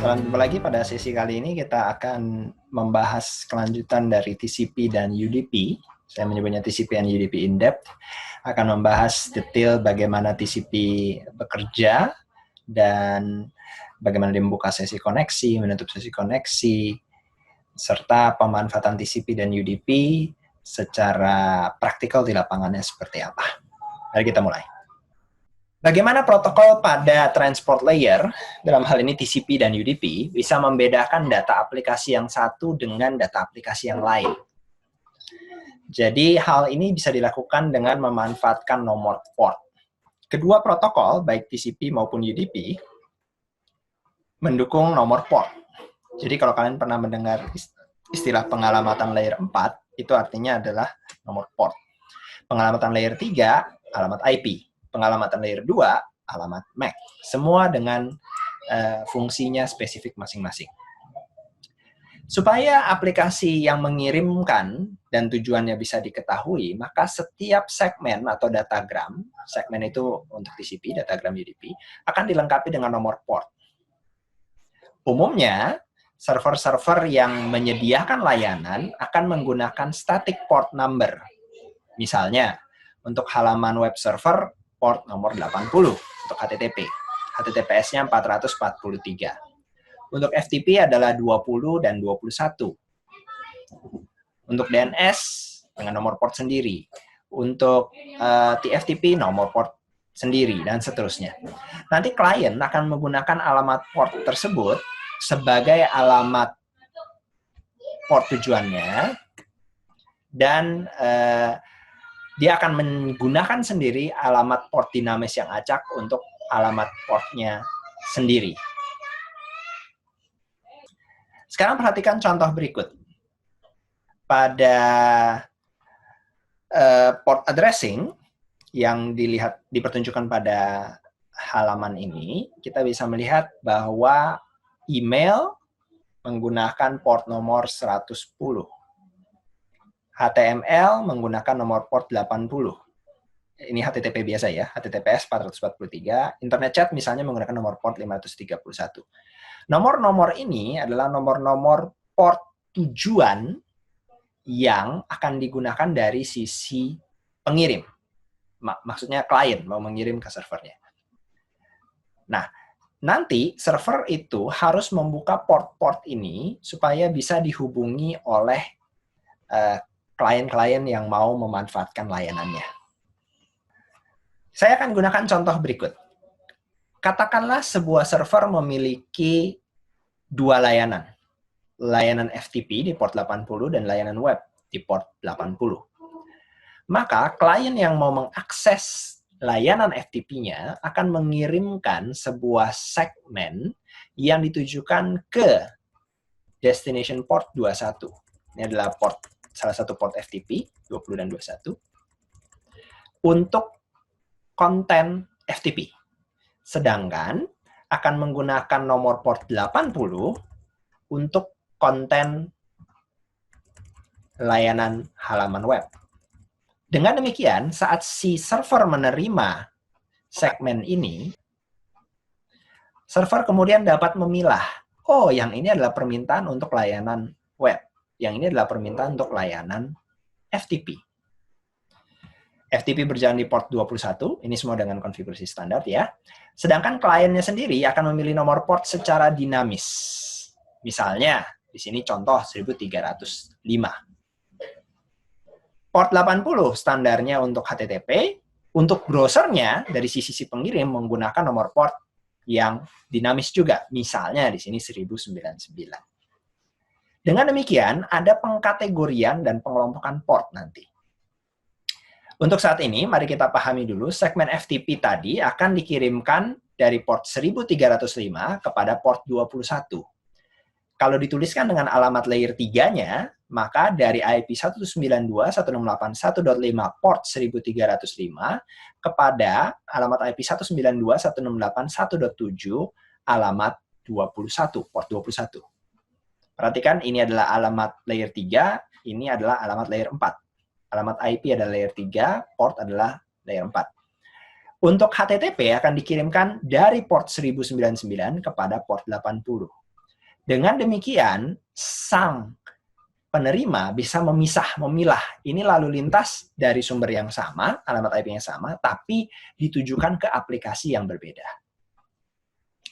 Selamat jumpa lagi. Pada sesi kali ini kita akan membahas kelanjutan dari TCP dan UDP. Saya menyebutnya TCP dan UDP in-depth. Akan membahas detail bagaimana TCP bekerja dan bagaimana dia membuka sesi koneksi, menutup sesi koneksi, serta pemanfaatan TCP dan UDP secara praktikal di lapangannya seperti apa. Mari kita mulai. Bagaimana protokol pada transport layer, dalam hal ini TCP dan UDP, bisa membedakan data aplikasi yang satu dengan data aplikasi yang lain. Jadi hal ini bisa dilakukan dengan memanfaatkan nomor port. Kedua protokol, baik TCP maupun UDP, mendukung nomor port. Jadi kalau kalian pernah mendengar istilah pengalamatan layer 4, itu artinya adalah nomor port. Pengalamatan layer 3, alamat IP. Pengalamatan layer 2, alamat MAC. Semua dengan fungsinya spesifik masing-masing. Supaya aplikasi yang mengirimkan dan tujuannya bisa diketahui, maka setiap segmen atau datagram, segmen itu untuk TCP, datagram UDP, akan dilengkapi dengan nomor port. Umumnya, server-server yang menyediakan layanan akan menggunakan static port number. Misalnya, untuk halaman web server, port nomor 80 untuk HTTP. HTTPS-nya 443. Untuk FTP adalah 20 dan 21. Untuk DNS dengan nomor port sendiri. Untuk TFTP nomor port sendiri, dan seterusnya. Nanti klien akan menggunakan alamat port tersebut sebagai alamat port tujuannya, dan dia akan menggunakan sendiri alamat port dinamis yang acak untuk alamat portnya sendiri. Sekarang perhatikan contoh berikut. Pada port addressing yang dipertunjukkan pada halaman ini, kita bisa melihat bahwa email menggunakan port nomor 110. HTML menggunakan nomor port 80. Ini HTTP biasa ya, HTTPS 443. Internet chat misalnya menggunakan nomor port 531. Nomor-nomor ini adalah nomor-nomor port tujuan yang akan digunakan dari sisi pengirim. Maksudnya klien mau mengirim ke servernya. Nah, nanti server itu harus membuka port-port ini supaya bisa dihubungi oleh klien-klien yang mau memanfaatkan layanannya. Saya akan gunakan contoh berikut. Katakanlah sebuah server memiliki dua layanan. Layanan FTP di port 80 dan layanan web di port 80. Maka klien yang mau mengakses layanan FTP-nya akan mengirimkan sebuah segmen yang ditujukan ke destination port 21. Ini adalah salah satu port FTP, 20 dan 21, untuk konten FTP. Sedangkan akan menggunakan nomor port 80 untuk konten layanan halaman web. Dengan demikian, saat si server menerima segmen ini, server kemudian dapat memilah, oh yang ini adalah permintaan untuk layanan web. Yang ini adalah permintaan untuk layanan FTP. FTP berjalan di port 21, ini semua dengan konfigurasi standar ya. Sedangkan kliennya sendiri akan memilih nomor port secara dinamis. Misalnya, di sini contoh 1305. Port 80 standarnya untuk HTTP, untuk browsernya dari sisi pengirim menggunakan nomor port yang dinamis juga. Misalnya di sini 1099. Dengan demikian, ada pengkategorian dan pengelompokan port nanti. Untuk saat ini, mari kita pahami dulu, segmen FTP tadi akan dikirimkan dari port 1305 kepada port 21. Kalau dituliskan dengan alamat layer 3-nya, maka dari IP 192.168.1.5 port 1305 kepada alamat IP 192.168.1.7 alamat 21, port 21. Perhatikan, ini adalah alamat layer 3, ini adalah alamat layer 4. Alamat IP adalah layer 3, port adalah layer 4. Untuk HTTP akan dikirimkan dari port 1099 kepada port 80. Dengan demikian, sang penerima bisa memilah ini lalu lintas dari sumber yang sama, alamat IP yang sama, tapi ditujukan ke aplikasi yang berbeda.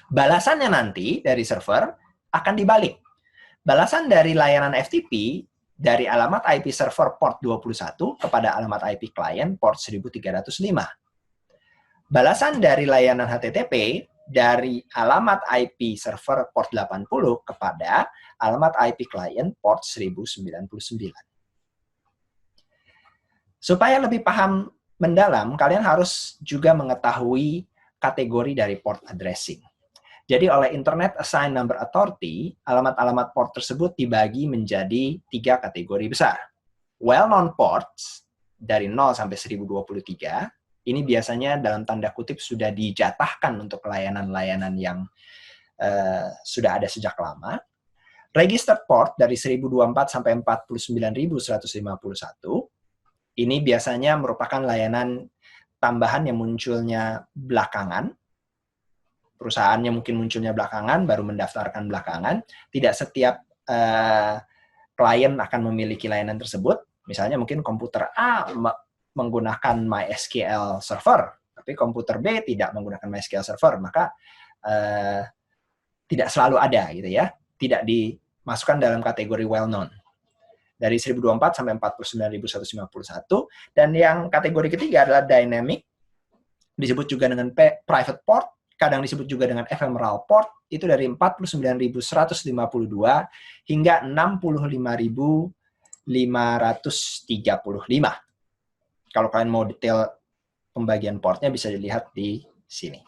Balasannya nanti dari server akan dibalik. Balasan dari layanan FTP dari alamat IP server port 21 kepada alamat IP klien port 1305. Balasan dari layanan HTTP dari alamat IP server port 80 kepada alamat IP klien port 1099. Supaya lebih paham mendalam, kalian harus juga mengetahui kategori dari port addressing. Jadi oleh Internet Assigned Number Authority, alamat-alamat port tersebut dibagi menjadi 3 kategori besar. Well-known ports dari 0 sampai 1023, ini biasanya dalam tanda kutip sudah dijatahkan untuk layanan-layanan yang sudah ada sejak lama. Registered port dari 1024 sampai 49151, ini biasanya merupakan layanan tambahan yang munculnya belakangan. Perusahaannya mungkin munculnya belakangan, baru mendaftarkan belakangan. Tidak setiap klien akan memiliki layanan tersebut. Misalnya mungkin komputer A menggunakan MySQL server, tapi komputer B tidak menggunakan MySQL server, maka tidak selalu ada gitu ya. Tidak dimasukkan dalam kategori well-known. Dari 1024 sampai 49151, dan yang kategori ketiga adalah dynamic, disebut juga dengan private port, kadang disebut juga dengan ephemeral port, itu dari 49.152 hingga 65.535. Kalau kalian mau detail pembagian portnya bisa dilihat di sini.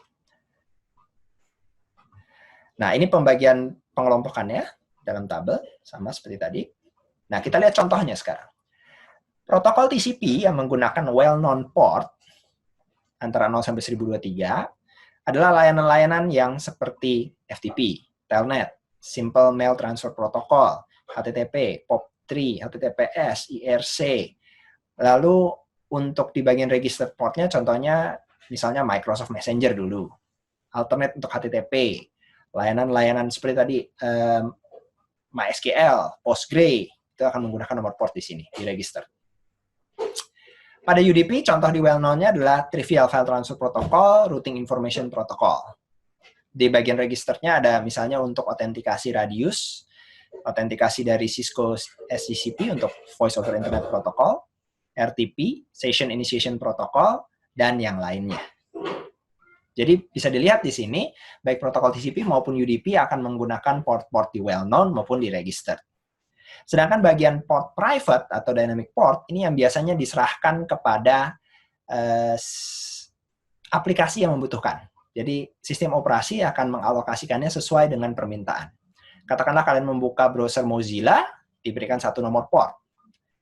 Nah, ini pembagian pengelompokannya dalam tabel, sama seperti tadi. Nah, kita lihat contohnya sekarang. Protokol TCP yang menggunakan well-known port antara 0 sampai 1023 adalah layanan-layanan yang seperti FTP, Telnet, Simple Mail Transfer Protocol, HTTP, POP3, HTTPS, IRC. Lalu untuk di bagian registered portnya, contohnya misalnya Microsoft Messenger dulu, Alternate untuk HTTP, layanan-layanan seperti tadi MySQL, Postgre, itu akan menggunakan nomor port di sini, di register. Pada UDP, contoh di well-known-nya adalah Trivial File Transfer Protocol, Routing Information Protocol. Di bagian registernya ada misalnya untuk autentikasi radius, autentikasi dari Cisco SCCP untuk Voice over Internet Protocol, RTP, Session Initiation Protocol, dan yang lainnya. Jadi bisa dilihat di sini, baik protokol TCP maupun UDP akan menggunakan port-port di well-known maupun di registered. Sedangkan bagian port private atau dynamic port, ini yang biasanya diserahkan kepada aplikasi yang membutuhkan. Jadi sistem operasi akan mengalokasikannya sesuai dengan permintaan. Katakanlah kalian membuka browser Mozilla, diberikan 1 nomor port.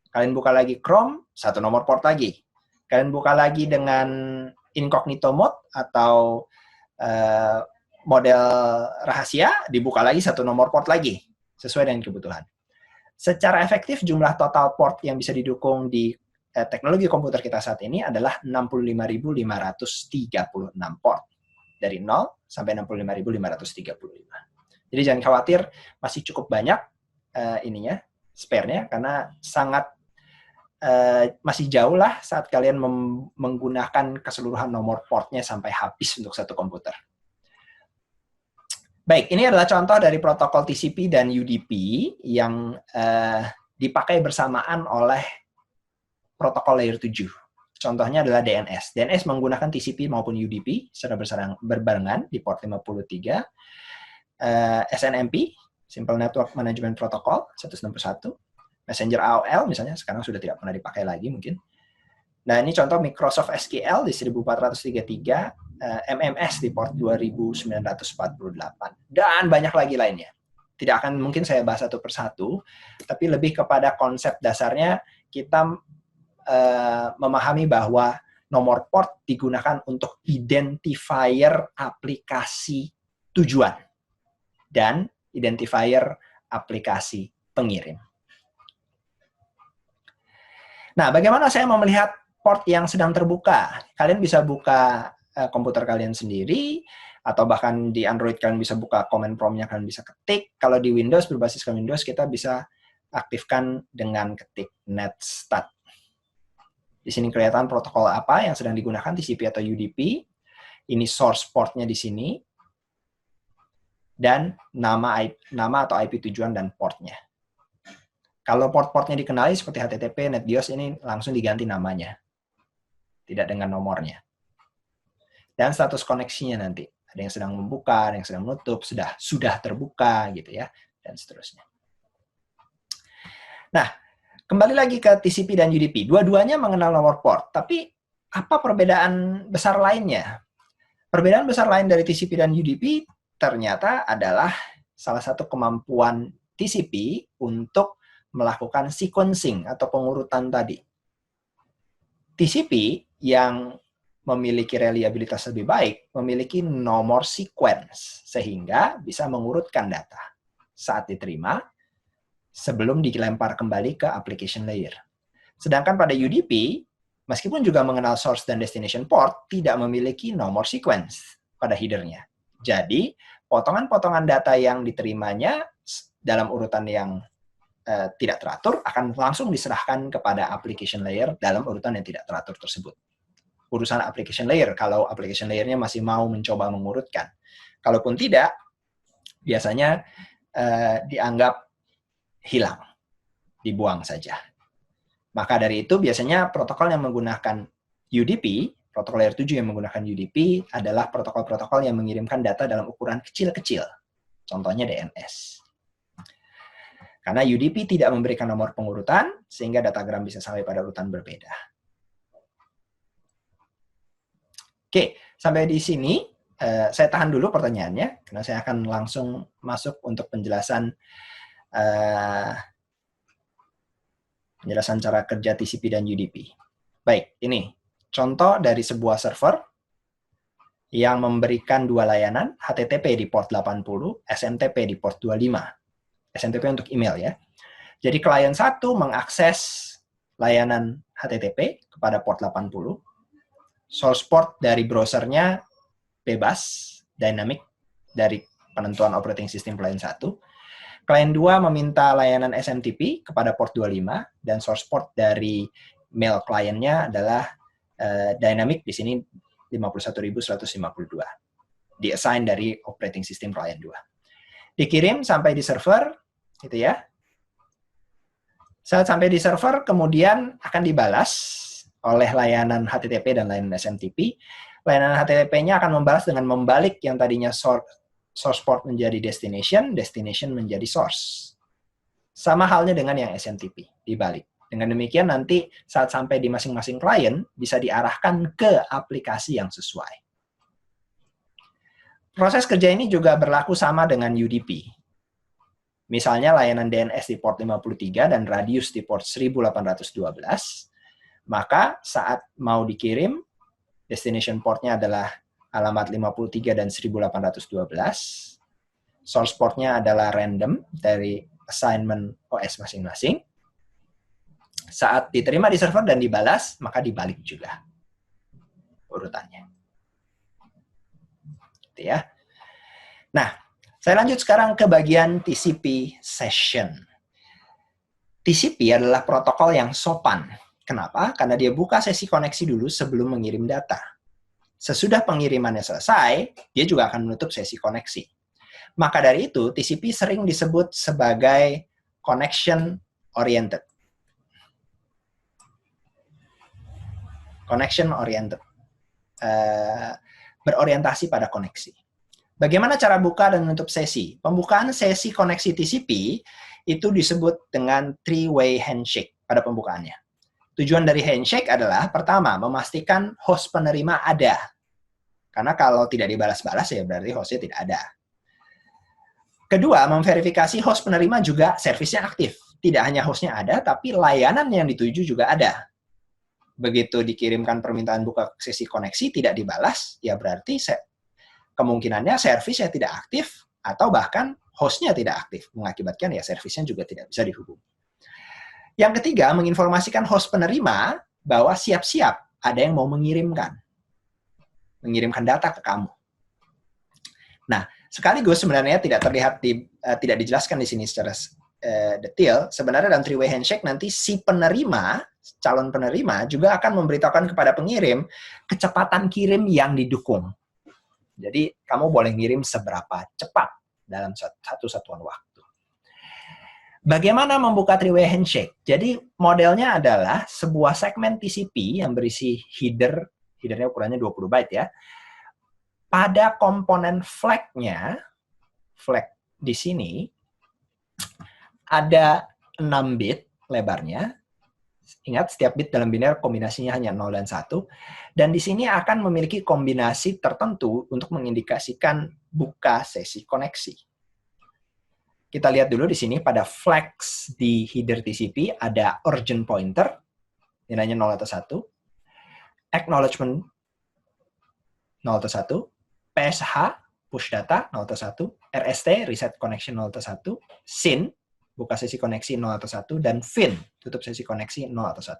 Kalian buka lagi Chrome, 1 nomor port lagi. Kalian buka lagi dengan incognito mode atau model rahasia, dibuka lagi 1 nomor port lagi, sesuai dengan kebutuhan. Secara efektif, jumlah total port yang bisa didukung di teknologi komputer kita saat ini adalah 65.536 port. Dari 0 sampai 65.535. Jadi jangan khawatir, masih cukup banyak spare-nya, karena sangat masih jauh lah saat kalian menggunakan keseluruhan nomor portnya sampai habis untuk satu komputer. Baik, ini adalah contoh dari protokol TCP dan UDP yang dipakai bersamaan oleh protokol layer 7. Contohnya adalah DNS. DNS menggunakan TCP maupun UDP secara berbarengan di port 53. SNMP, Simple Network Management Protocol, 161. Messenger AOL misalnya, sekarang sudah tidak pernah dipakai lagi mungkin. Nah, ini contoh Microsoft SQL di 1433, MMS di port 2948, dan banyak lagi lainnya. Tidak akan mungkin saya bahas satu persatu, tapi lebih kepada konsep dasarnya kita memahami bahwa nomor port digunakan untuk identifier aplikasi tujuan dan identifier aplikasi pengirim. Nah, bagaimana saya mau melihat port yang sedang terbuka? Kalian bisa buka komputer kalian sendiri, Atau bahkan di Android kalian bisa buka command prompt-nya, kalian bisa ketik. Kalau di Windows, berbasiskan Windows, kita bisa aktifkan dengan ketik netstat. Di sini kelihatan protokol apa yang sedang digunakan, TCP atau UDP. Ini source port-nya di sini. Dan nama atau IP tujuan dan port-nya. Kalau port-portnya dikenali seperti HTTP, NetBIOS, ini langsung diganti namanya. Tidak dengan nomornya. Dan status koneksinya nanti. Ada yang sedang membuka, ada yang sedang menutup, sudah terbuka, gitu ya, dan seterusnya. Nah, kembali lagi ke TCP dan UDP. Dua-duanya mengenal nomor port, tapi apa perbedaan besar lainnya? Perbedaan besar lain dari TCP dan UDP ternyata adalah salah satu kemampuan TCP untuk melakukan sequencing atau pengurutan tadi. TCP yang memiliki reliabilitas lebih baik, memiliki nomor sequence, sehingga bisa mengurutkan data saat diterima sebelum dilempar kembali ke application layer. Sedangkan pada UDP, meskipun juga mengenal source dan destination port, tidak memiliki nomor sequence pada header-nya. Jadi, potongan-potongan data yang diterimanya dalam urutan yang tidak teratur akan langsung diserahkan kepada application layer dalam urutan yang tidak teratur tersebut. Urusan application layer, kalau application layer-nya masih mau mencoba mengurutkan. Kalaupun tidak, biasanya dianggap hilang, dibuang saja. Maka dari itu, biasanya protokol yang menggunakan UDP, protokol layer 7 yang menggunakan UDP adalah protokol-protokol yang mengirimkan data dalam ukuran kecil-kecil. Contohnya DNS. Karena UDP tidak memberikan nomor pengurutan, sehingga datagram bisa sampai pada urutan berbeda. Oke, sampai di sini saya tahan dulu pertanyaannya, karena saya akan langsung masuk untuk penjelasan cara kerja TCP dan UDP. Baik, ini contoh dari sebuah server yang memberikan dua layanan, HTTP di port 80, SMTP di port 25. SMTP untuk email ya. Jadi klien 1 mengakses layanan HTTP kepada port 80. Source port dari browsernya bebas, dynamic dari penentuan operating system klien 1. Klien 2 meminta layanan SMTP kepada port 25 dan source port dari mail kliennya adalah dynamic di sini 51.152. Di-assign dari operating system klien 2. Dikirim sampai di server gitu ya. Saat sampai di server, kemudian akan dibalas oleh layanan HTTP dan layanan SMTP. Layanan HTTP-nya akan membalas dengan membalik yang tadinya source port menjadi destination, destination menjadi source. Sama halnya dengan yang SMTP, dibalik. Dengan demikian nanti saat sampai di masing-masing klien, bisa diarahkan ke aplikasi yang sesuai. Proses kerja ini juga berlaku sama dengan UDP. Misalnya layanan DNS di port 53 dan radius di port 1812, maka saat mau dikirim, destination portnya adalah alamat 53 dan 1812, source portnya adalah random dari assignment OS masing-masing. Saat diterima di server dan dibalas, maka dibalik juga urutannya. Gitu ya. Nah, saya lanjut sekarang ke bagian TCP session. TCP adalah protokol yang sopan. Kenapa? Karena dia buka sesi koneksi dulu sebelum mengirim data. Sesudah pengirimannya selesai, dia juga akan menutup sesi koneksi. Maka dari itu, TCP sering disebut sebagai connection oriented. Connection oriented. Berorientasi pada koneksi. Bagaimana cara buka dan menutup sesi? Pembukaan sesi koneksi TCP itu disebut dengan three-way handshake pada pembukaannya. Tujuan dari handshake adalah, pertama, memastikan host penerima ada. Karena kalau tidak dibalas-balas, ya berarti hostnya tidak ada. Kedua, memverifikasi host penerima juga servisnya aktif. Tidak hanya hostnya ada, tapi layanan yang dituju juga ada. Begitu dikirimkan permintaan buka sesi koneksi, tidak dibalas, ya berarti kemungkinannya servisnya tidak aktif, atau bahkan hostnya tidak aktif, mengakibatkan ya servisnya juga tidak bisa dihubungi. Yang ketiga, menginformasikan host penerima bahwa siap-siap ada yang mau mengirimkan data ke kamu. Nah, sekaligus sebenarnya tidak terlihat tidak dijelaskan di sini secara detail. Sebenarnya dalam three-way handshake nanti si penerima, calon penerima juga akan memberitahukan kepada pengirim kecepatan kirim yang didukung. Jadi kamu boleh ngirim seberapa cepat dalam satu satuan waktu. Bagaimana membuka three-way handshake? Jadi modelnya adalah sebuah segmen TCP yang berisi headernya ukurannya 20 byte ya. Pada komponen flag-nya, flag di sini ada 6 bit lebarnya. Ingat, setiap bit dalam biner kombinasinya hanya 0 dan 1. Dan di sini akan memiliki kombinasi tertentu untuk mengindikasikan buka sesi koneksi. Kita lihat dulu di sini pada flags di header TCP ada urgent pointer, nilainya 0 atau 1. Acknowledgement 0 atau 1. PSH, push data 0 atau 1. RST, reset connection 0 atau 1. SYN, buka sesi koneksi 0 atau 1, dan FIN, tutup sesi koneksi 0 atau 1.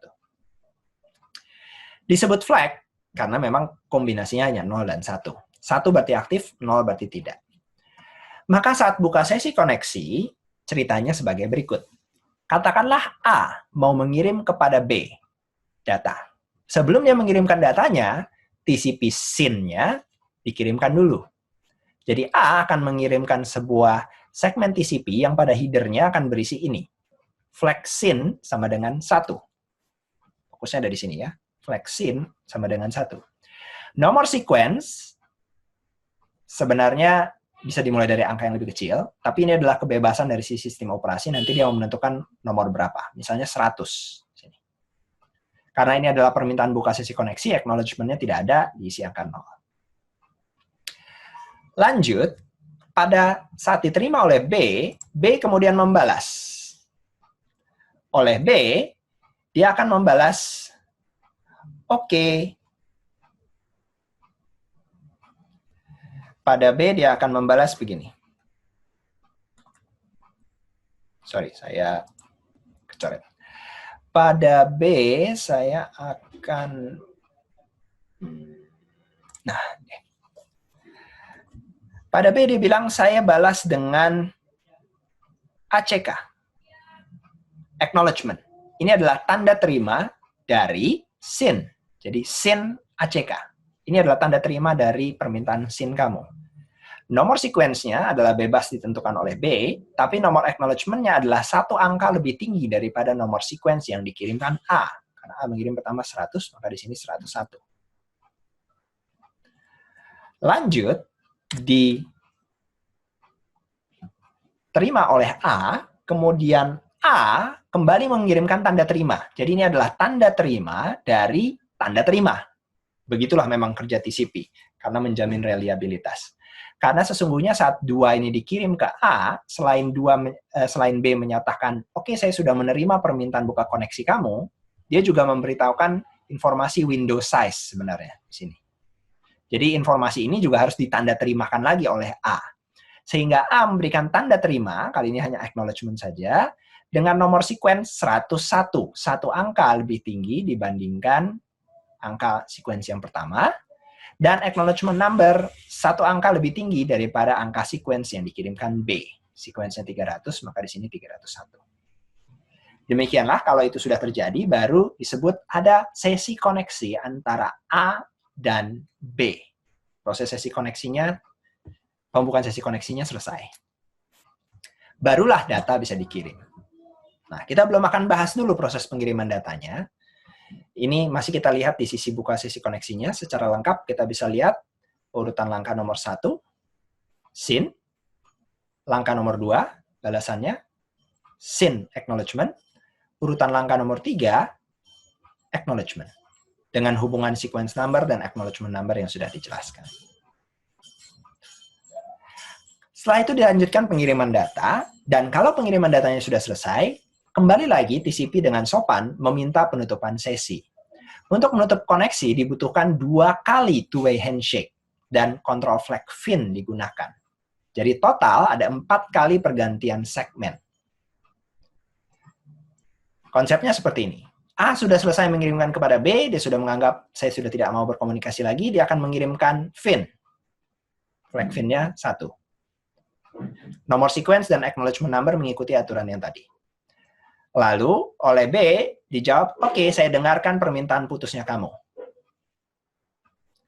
Disebut flag karena memang kombinasinya hanya 0 dan 1. 1 berarti aktif, 0 berarti tidak. Maka saat buka sesi koneksi, ceritanya sebagai berikut. Katakanlah A mau mengirim kepada B data. Sebelum dia mengirimkan datanya, TCP SYN-nya dikirimkan dulu. Jadi A akan mengirimkan sebuah segmen TCP yang pada header-nya akan berisi ini. Flag SYN sama dengan 1. Fokusnya ada di sini ya. Flag SYN sama dengan 1. Nomor sequence sebenarnya bisa dimulai dari angka yang lebih kecil, tapi ini adalah kebebasan dari si sistem operasi, nanti dia mau menentukan nomor berapa. Misalnya 100. Karena ini adalah permintaan buka sesi koneksi, acknowledgement-nya tidak ada, diisi angka 0. Lanjut, pada saat diterima oleh B, B kemudian membalas. Oleh B, dia akan membalas, oke. Pada B, dia akan membalas begini. Sorry, saya kecoret. Pada B, saya akan... Nah, pada B dia bilang saya balas dengan ACK. Acknowledgement. Ini adalah tanda terima dari SYN. Jadi SYN ACK. Ini adalah tanda terima dari permintaan SYN kamu. Nomor sequence-nya adalah bebas ditentukan oleh B, tapi nomor acknowledgement-nya adalah satu angka lebih tinggi daripada nomor sequence yang dikirimkan A. Karena A mengirim pertama 100, maka di sini 101. Lanjut, diterima oleh A, kemudian A kembali mengirimkan tanda terima. Jadi ini adalah tanda terima dari tanda terima. Begitulah memang kerja TCP, karena menjamin reliabilitas. Karena sesungguhnya saat 2 ini dikirim ke A, selain B menyatakan, oke, saya sudah menerima permintaan buka koneksi kamu, dia juga memberitahukan informasi window size sebenarnya di sini. Jadi informasi ini juga harus ditanda terimakan lagi oleh A. Sehingga A memberikan tanda terima, kali ini hanya acknowledgement saja, dengan nomor sequence 101, satu angka lebih tinggi dibandingkan angka sequence yang pertama, dan acknowledgement number satu angka lebih tinggi daripada angka sequence yang dikirimkan B. Sequence-nya 300, maka di sini 301. Demikianlah kalau itu sudah terjadi, baru disebut ada sesi koneksi antara A dan B. Proses sesi koneksinya, pembukaan sesi koneksinya selesai. Barulah data bisa dikirim. Nah, kita belum akan bahas dulu proses pengiriman datanya. Ini masih kita lihat di sisi buka sesi koneksinya. Secara lengkap kita bisa lihat urutan langkah nomor 1, SYN. Langkah nomor 2, balasannya, SYN acknowledgement. Urutan langkah nomor 3, acknowledgement. Dengan hubungan sequence number dan acknowledgement number yang sudah dijelaskan. Setelah itu dilanjutkan pengiriman data, dan kalau pengiriman datanya sudah selesai, kembali lagi TCP dengan sopan meminta penutupan sesi. Untuk menutup koneksi dibutuhkan 2 kali two-way handshake, dan control flag FIN digunakan. Jadi total ada 4 kali pergantian segmen. Konsepnya seperti ini. A sudah selesai mengirimkan kepada B, dia sudah menganggap saya sudah tidak mau berkomunikasi lagi, dia akan mengirimkan FIN. flag fin-nya 1. Nomor sequence dan acknowledgement number mengikuti aturan yang tadi. Lalu oleh B dijawab, oke, saya dengarkan permintaan putusnya kamu.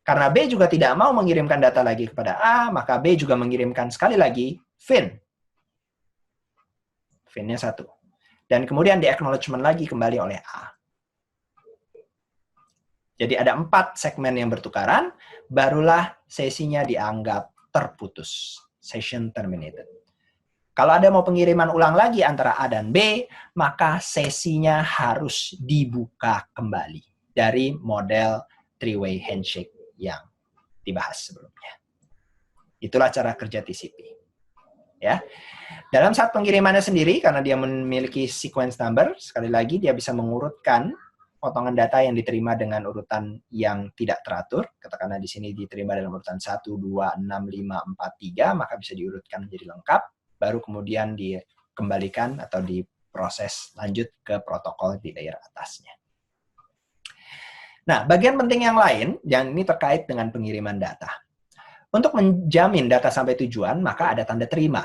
Karena B juga tidak mau mengirimkan data lagi kepada A, maka B juga mengirimkan sekali lagi fin. Fin-nya 1. Dan kemudian di acknowledgement lagi kembali oleh A. Jadi ada 4 segmen yang bertukaran, barulah sesinya dianggap terputus. Session terminated. Kalau ada mau pengiriman ulang lagi antara A dan B, maka sesinya harus dibuka kembali dari model three-way handshake yang dibahas sebelumnya. Itulah cara kerja TCP. Ya. Dalam saat pengirimannya sendiri, karena dia memiliki sequence number, sekali lagi dia bisa mengurutkan potongan data yang diterima dengan urutan yang tidak teratur. Katakanlah di sini diterima dalam urutan 1, 2, 6, 5, 4, 3, maka bisa diurutkan menjadi lengkap, baru kemudian dikembalikan atau diproses lanjut ke protokol di layer atasnya. Nah, bagian penting yang lain, yang ini terkait dengan pengiriman data. Untuk menjamin data sampai tujuan, maka ada tanda terima.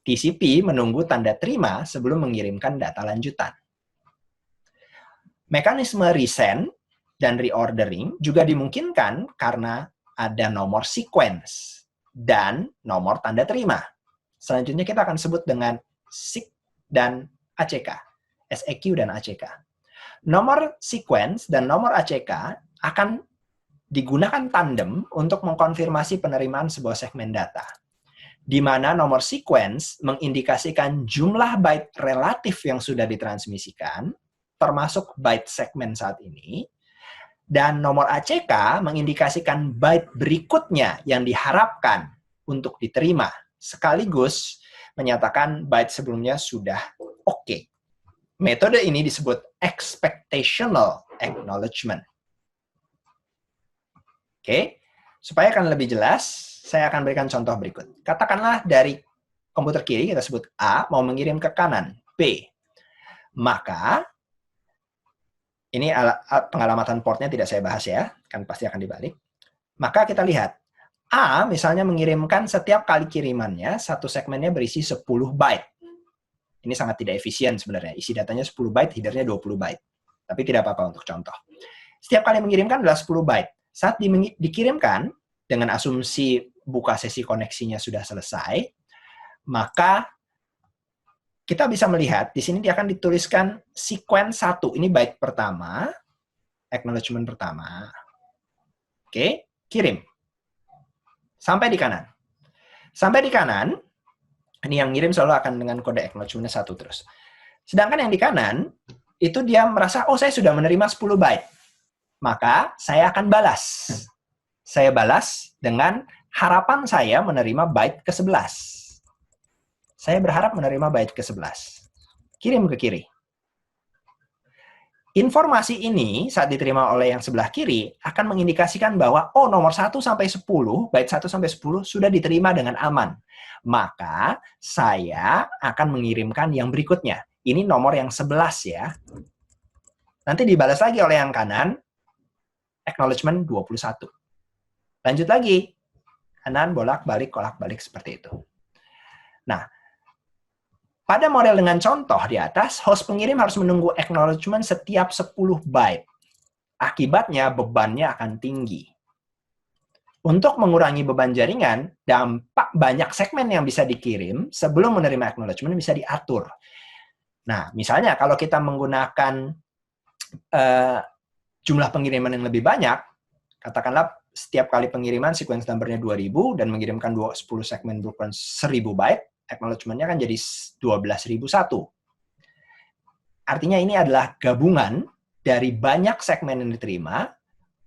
TCP menunggu tanda terima sebelum mengirimkan data lanjutan. Mekanisme resend dan reordering juga dimungkinkan karena ada nomor sequence dan nomor tanda terima. Selanjutnya kita akan sebut dengan SIC dan ACK, SEQ dan ACK. Nomor sequence dan nomor ACK akan digunakan tandem untuk mengkonfirmasi penerimaan sebuah segmen data, di mana nomor sequence mengindikasikan jumlah byte relatif yang sudah ditransmisikan, termasuk byte segmen saat ini, dan nomor ACK mengindikasikan byte berikutnya yang diharapkan untuk diterima, sekaligus menyatakan byte sebelumnya sudah oke. Metode ini disebut expectational acknowledgement. Oke, supaya akan lebih jelas, saya akan berikan contoh berikut. Katakanlah dari komputer kiri, kita sebut A, mau mengirim ke kanan, B. Maka, ini pengalamatan portnya tidak saya bahas ya, kan pasti akan dibalik. Maka kita lihat, A misalnya mengirimkan setiap kali kirimannya, satu segmennya berisi 10 byte. Ini sangat tidak efisien sebenarnya. Isi datanya 10 byte, headernya 20 byte. Tapi tidak apa-apa untuk contoh. Setiap kali mengirimkan adalah 10 byte. Saat dikirimkan, dengan asumsi buka sesi koneksinya sudah selesai, maka kita bisa melihat, di sini dia akan dituliskan sequence 1. Ini byte pertama, acknowledgement pertama. Oke, kirim. Sampai di kanan. Sampai di kanan, ini yang ngirim selalu akan dengan kode acknowledgement-nya 1 terus. Sedangkan yang di kanan, itu dia merasa, oh saya sudah menerima 10 byte. Maka saya akan balas. Saya balas dengan harapan saya menerima byte ke-11. Saya berharap menerima byte ke-11. Kirim ke kiri. Informasi ini saat diterima oleh yang sebelah kiri akan mengindikasikan bahwa oh nomor 1 sampai 10, byte 1 sampai 10 sudah diterima dengan aman. Maka saya akan mengirimkan yang berikutnya. Ini nomor yang 11 ya. Nanti dibalas lagi oleh yang kanan, acknowledgement 21. Lanjut lagi. Kanan, bolak-balik, kolak-balik seperti itu. Nah, pada model dengan contoh di atas, host pengirim harus menunggu acknowledgement setiap 10 byte. Akibatnya, bebannya akan tinggi. Untuk mengurangi beban jaringan, dampak banyak segmen yang bisa dikirim sebelum menerima acknowledgement bisa diatur. Nah, misalnya kalau kita menggunakan jumlah pengiriman yang lebih banyak, katakanlah setiap kali pengiriman sequence number-nya 2000 dan mengirimkan 10 segmen berukuran 1000 byte, acknowledgement-nya kan jadi 12.001. Artinya ini adalah gabungan dari banyak segmen yang diterima,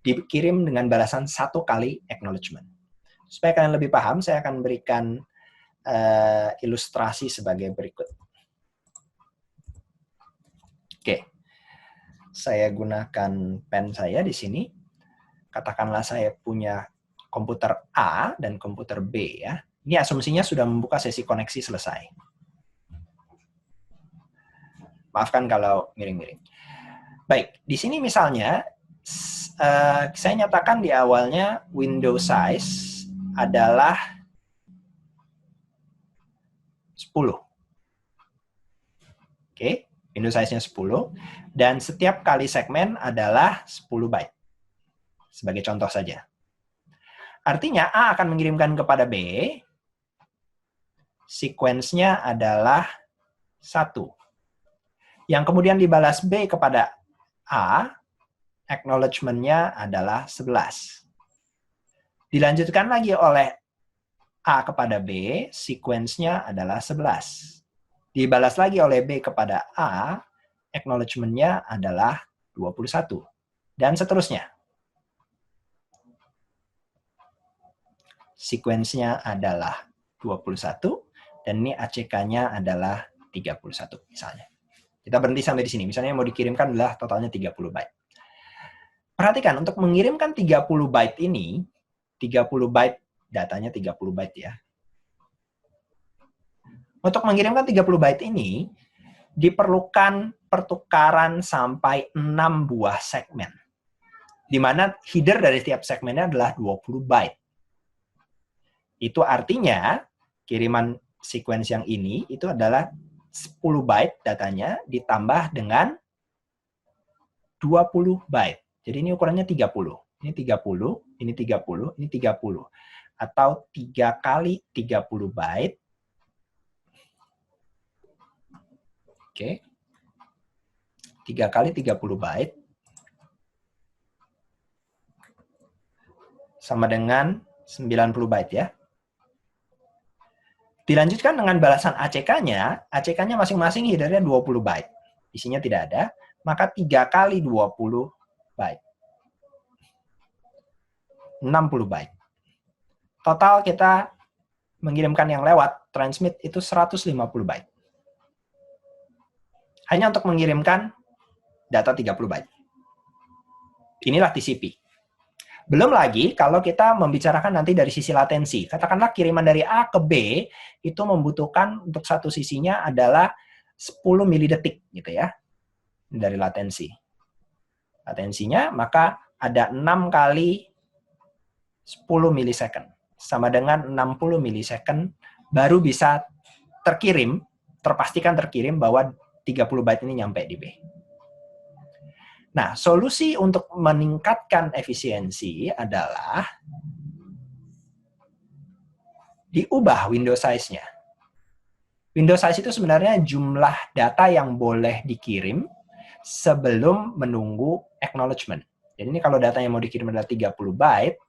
dikirim dengan balasan 1 kali acknowledgement. Supaya kalian lebih paham, saya akan berikan ilustrasi sebagai berikut. Oke. Saya gunakan pen saya di sini. Katakanlah saya punya komputer A dan komputer B ya. Ini asumsinya sudah membuka sesi koneksi selesai. Maafkan kalau miring-miring. Baik, di sini misalnya saya nyatakan di awalnya window size adalah 10. Oke, window size-nya 10. Dan setiap kali segmen adalah 10 byte. Sebagai contoh saja. Artinya A akan mengirimkan kepada B, sequence-nya adalah 1. Yang kemudian dibalas B kepada A, acknowledgement-nya adalah 11. Dilanjutkan lagi oleh A kepada B, sequence-nya adalah 11. Dibalas lagi oleh B kepada A, acknowledgement-nya adalah 21. Dan seterusnya. Sequence-nya adalah 21, dan ini ACK-nya adalah 31 misalnya. Kita berhenti sampai di sini. Misalnya yang mau dikirimkan adalah totalnya 30 byte. Perhatikan, untuk mengirimkan 30 byte ini, 30 byte, datanya 30 byte ya. Untuk mengirimkan 30 byte ini, diperlukan pertukaran sampai 6 buah segmen. Di mana header dari setiap segmennya adalah 20 byte. Itu artinya, kiriman sequence yang ini, itu adalah 10 byte datanya, ditambah dengan 20 byte. Jadi ini ukurannya 30. Ini 30, ini 30, ini 30. Atau 3 kali 30 byte. Oke. 3 kali 30 byte. Sama dengan 90 byte ya. Dilanjutkan dengan balasan ACK-nya. ACK-nya masing-masing header-nya 20 byte. Isinya tidak ada. Maka 3 kali 20 byte. 60 byte. Total kita mengirimkan yang lewat, transmit itu 150 byte. Hanya untuk mengirimkan data 30 byte. Inilah TCP. Belum lagi kalau kita membicarakan nanti dari sisi latensi. Katakanlah kiriman dari A ke B itu membutuhkan untuk satu sisinya adalah 10 milidetik gitu ya. Dari latensi. Latensinya maka ada 6 kali 10 milisecond. Sama dengan 60 milisecond baru bisa terkirim, terpastikan terkirim bahwa 30 byte ini nyampe di B. Nah, solusi untuk meningkatkan efisiensi adalah diubah window size-nya. Window size itu sebenarnya jumlah data yang boleh dikirim sebelum menunggu acknowledgement. Jadi ini kalau data yang mau dikirim adalah 30 byte,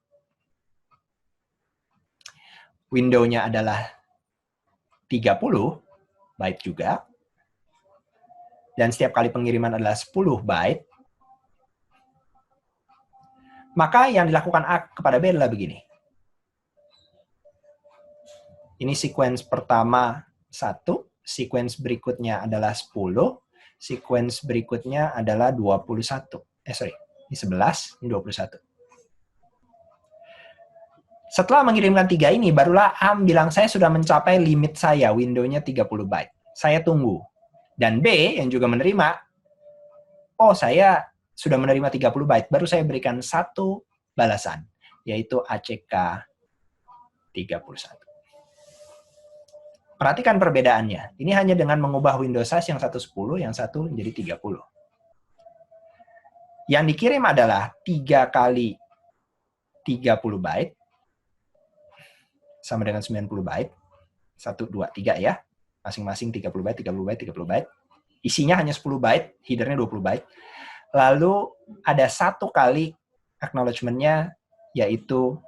window-nya adalah 30 byte juga, dan setiap kali pengiriman adalah 10 byte, maka yang dilakukan A kepada B adalah begini. Ini sequence pertama 1, sequence berikutnya adalah 10, sequence berikutnya adalah 21. Ini 11, ini 21. Setelah mengirimkan 3 ini, barulah A bilang saya sudah mencapai limit saya, window-nya 30 byte. Saya tunggu. Dan B yang juga menerima, oh saya sudah menerima 30 byte, baru saya berikan satu balasan, yaitu ACK 31. Perhatikan perbedaannya. Ini hanya dengan mengubah window size yang satu 10, yang satu menjadi 30. Yang dikirim adalah 3 kali 30 byte, sama dengan 90 byte. 1, 2, 3 ya. Masing-masing 30 byte, 30 byte, 30 byte. Isinya hanya 10 byte, headernya 20 byte. Lalu ada 1 kali acknowledgement-nya, yaitu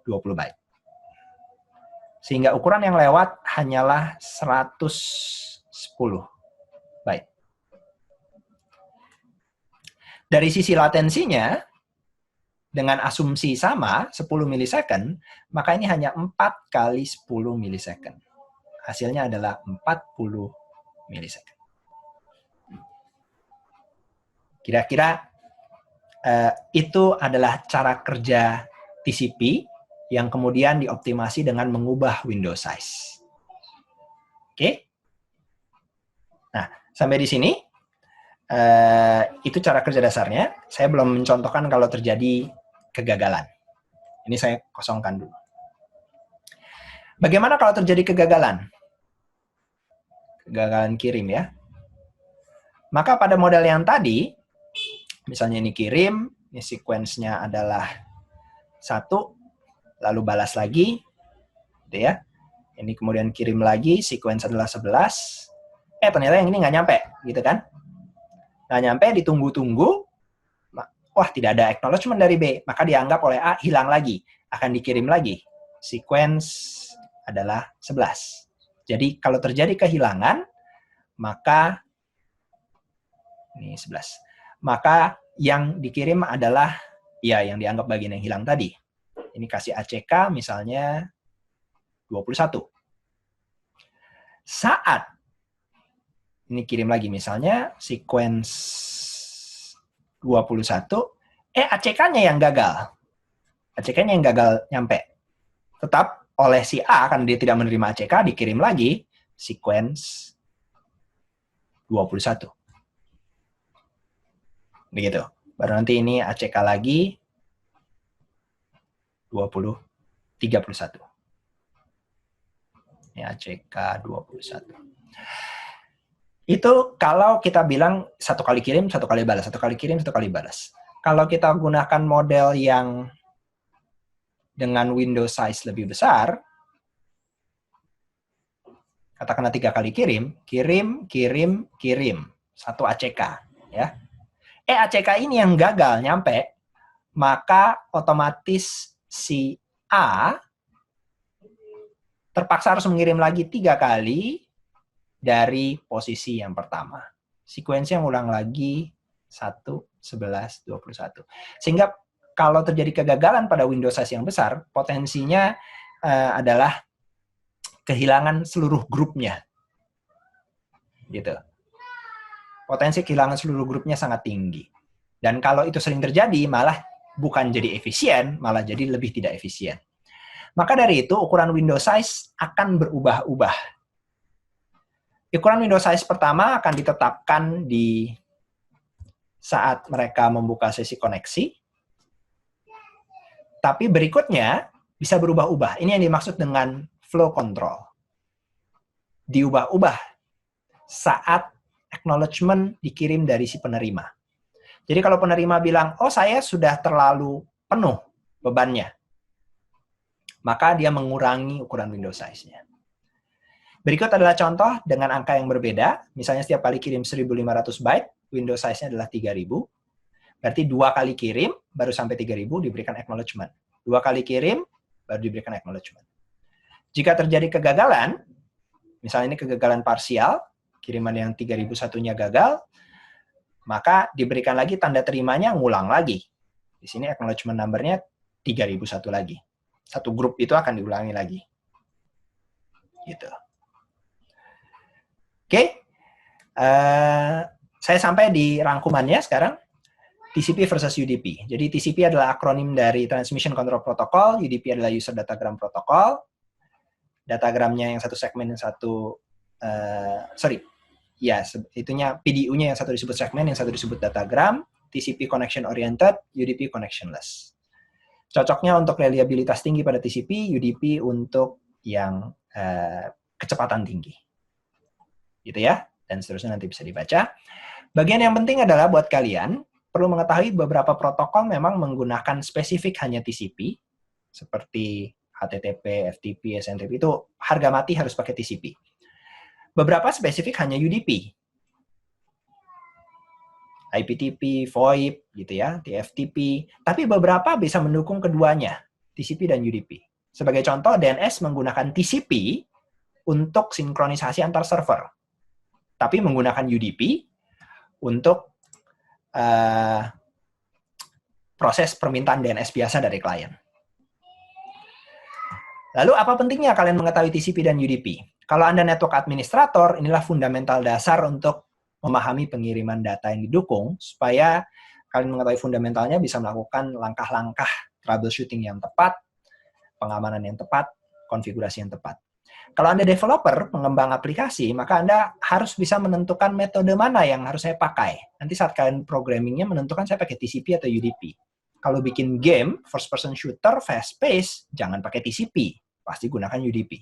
20 byte. Sehingga ukuran yang lewat hanyalah 110 byte. Dari sisi latensinya, dengan asumsi sama, 10 milisecond, maka ini hanya 4 kali 10 milisecond. Hasilnya adalah 40 milisecond. Kira-kira itu adalah cara kerja TCP yang kemudian dioptimasi dengan mengubah window size. Oke? Nah, sampai di sini itu cara kerja dasarnya. Saya belum mencontohkan kalau terjadi kegagalan. Ini saya kosongkan dulu. Bagaimana kalau terjadi kegagalan? kegagalan kirim ya. Maka pada model yang tadi, misalnya ini kirim, ini sequence-nya adalah 1, lalu balas lagi, gitu ya. Ini kemudian kirim lagi, sequence adalah 11. Ternyata yang ini nggak nyampe, gitu kan. Nggak nyampe, ditunggu-tunggu, wah tidak ada acknowledgement dari B, maka dianggap oleh A hilang lagi, akan dikirim lagi. Sequence adalah 11. Jadi kalau terjadi kehilangan, maka ini 11. Maka yang dikirim adalah ya yang dianggap bagian yang hilang tadi. Ini kasih ACK misalnya 21. Saat ini kirim lagi misalnya sequence 21, ACK-nya yang gagal. ACK-nya yang gagal nyampe. Tetap oleh si A, karena dia tidak menerima ACK, dikirim lagi sequence 21. Begitu. Baru nanti ini ACK lagi 31. Ini ACK 21. Itu kalau kita bilang 1 kali kirim, 1 kali balas, 1 kali kirim, 1 kali balas. Kalau kita gunakan model yang dengan window size lebih besar, katakanlah 3 kali kirim, kirim, 1 ACK. Ya. ACK ini yang gagal nyampe, maka otomatis si A terpaksa harus mengirim lagi 3 kali dari posisi yang pertama. Sekuensinya ulang lagi 1, 11, 21. Sehingga kalau terjadi kegagalan pada window size yang besar, potensinya adalah kehilangan seluruh grupnya. Gitu. Potensi kehilangan seluruh grupnya sangat tinggi. Dan kalau itu sering terjadi, malah bukan jadi efisien, malah jadi lebih tidak efisien. Maka dari itu, ukuran window size akan berubah-ubah. Ukuran window size pertama akan ditetapkan di saat mereka membuka sesi koneksi. Tapi berikutnya bisa berubah-ubah. Ini yang dimaksud dengan flow control. Diubah-ubah saat acknowledgement dikirim dari si penerima. Jadi kalau penerima bilang, oh saya sudah terlalu penuh bebannya, maka dia mengurangi ukuran window size-nya. Berikut adalah contoh dengan angka yang berbeda. Misalnya setiap kali kirim 1.500 byte, window size-nya adalah 3.000. Berarti 2 kali kirim, baru sampai 3.000 diberikan acknowledgement. 2 kali kirim, baru diberikan acknowledgement. Jika terjadi kegagalan, misalnya ini kegagalan parsial, kiriman yang 3.001-nya gagal, maka diberikan lagi tanda terimanya ngulang lagi. Di sini acknowledgement number-nya 3.001 lagi. Satu grup itu akan diulangi lagi. Gitu. Oke, saya sampai di rangkumannya sekarang, TCP versus UDP. Jadi TCP adalah akronim dari Transmission Control Protocol, UDP adalah User Datagram Protocol. Datagramnya yang satu segmen, yang satu, itunya PDU-nya yang satu disebut segmen, yang satu disebut datagram, TCP Connection Oriented, UDP Connectionless. Cocoknya untuk reliabilitas tinggi pada TCP, UDP untuk yang kecepatan tinggi. Gitu ya, dan seterusnya nanti bisa dibaca. Bagian yang penting adalah buat kalian, perlu mengetahui beberapa protokol memang menggunakan spesifik hanya TCP, seperti HTTP, FTP, SNTP, itu harga mati harus pakai TCP. Beberapa spesifik hanya UDP. IPTP, VoIP, gitu ya, TFTP. Tapi beberapa bisa mendukung keduanya, TCP dan UDP. Sebagai contoh, DNS menggunakan TCP untuk sinkronisasi antar server. Tapi menggunakan UDP untuk proses permintaan DNS biasa dari klien. Lalu apa pentingnya kalian mengetahui TCP dan UDP? Kalau Anda network administrator, inilah fundamental dasar untuk memahami pengiriman data yang didukung, supaya kalian mengetahui fundamentalnya bisa melakukan langkah-langkah troubleshooting yang tepat, pengamanan yang tepat, konfigurasi yang tepat. Kalau Anda developer, pengembang aplikasi, maka Anda harus bisa menentukan metode mana yang harus saya pakai. Nanti saat kalian programmingnya menentukan saya pakai TCP atau UDP. Kalau bikin game, first person shooter, fast pace, jangan pakai TCP. Pasti gunakan UDP.